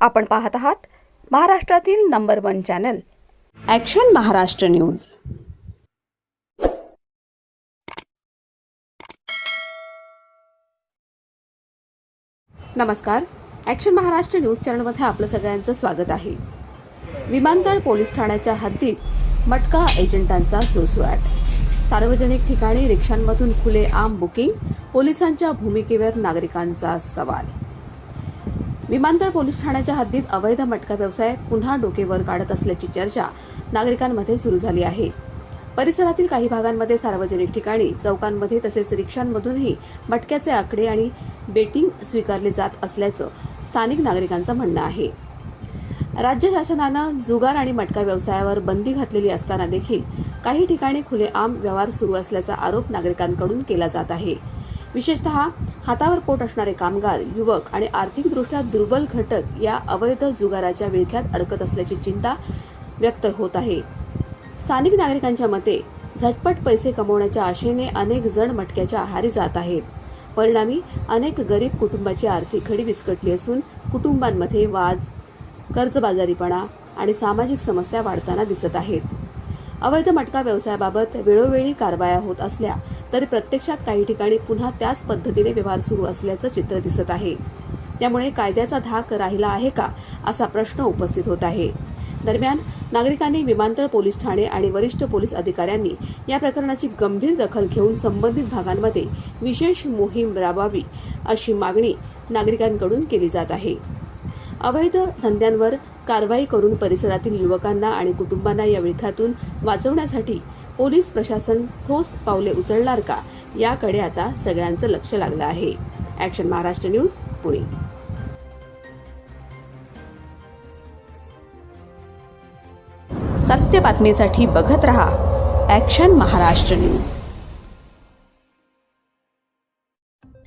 आपण पाहत आहात महाराष्ट्रातील number 1 channel action Maharashtra news. नमस्कार, ॲक्शन महाराष्ट्र न्यूज चॅनलमध्ये आपलं सगळ्यांचं स्वागत आहे। विमानतळ पोलीस ठाण्याच्या हद्दीत मटका एजंटांचा सुळसुळाट। सार्वजनिक ठिकाणी रिक्षांमधून खुले आम बुकिंग, पोलिसांच्या भूमिकेवर नागरिकांचा सवाल। विमानतळ पोलीस ठाण्याच्या हद्दीत अवैध मटका व्यवसाय पुन्हा डोकेवर काढत असल्याची चर्चा नागरिकांमध्ये सुरू झाली आहे। परिसरातील काही भागांमध्ये सार्वजनिक ठिकाणी, चौकांमध्ये तसेच रिक्षांमधूनही मटक्याचे आकडे आणि बेटिंग स्वीकारले जात असल्याचं स्थानिक नागरिकांचं म्हणणं आहे। राज्य शासनानं जुगार आणि मटका व्यवसायावर बंदी घातलेली असताना देखील काही ठिकाणी खुलेआम व्यवहार सुरू असल्याचा आरोप नागरिकांकडून केला जात आहे। विशेषतः हातावर पोट असणारे कामगार, युवक आणि आर्थिकदृष्ट्या दुर्बल घटक या अवैध जुगाराच्या विळख्यात अडकत असल्याची चिंता व्यक्त होत आहे। स्थानिक नागरिकांच्या मते झटपट पैसे कमवण्याच्या आशेने अनेक जण मटक्याच्या आहारी जात आहेत। परिणामी अनेक गरीब कुटुंबाची आर्थिक घडी विस्कटली असून कुटुंबांमध्ये वाद, कर्जबाजारीपणा आणि सामाजिक समस्या वाढताना दिसत आहेत। अवैध मटका व्यवसायाबाबत वेळोवेळी कारवाया होत असल्या तरी प्रत्यक्षात काही ठिकाणी पुन्हा त्याच पद्धतीने व्यवहार सुरू असल्याचं चित्र दिसत आहे। त्यामुळे कायद्याचा धाक राहिला आहे का, असा प्रश्न उपस्थित होत आहे। दरम्यान नागरिकांनी विमानतळ पोलीस ठाणे आणि वरिष्ठ पोलीस अधिकाऱ्यांनी या प्रकरणाची गंभीर दखल घेऊन संबंधित भागांमध्ये विशेष मोहीम राबवावी अशी मागणी नागरिकांकडून केली जात आहे। अवैध धंद्यांवर कारवाई करून परिसरातील युवकांना आणि कुटुंबांना या विळख्यातून वाचवण्यासाठी पोलीस प्रशासन ठोस पावले उचलणार का, याकडे आता सगळ्यांचं लक्ष लागलं आहे। Action Maharashtra news, Pune. सत्य बातमीसाठी बघत रहा ॲक्शन महाराष्ट्र न्यूज।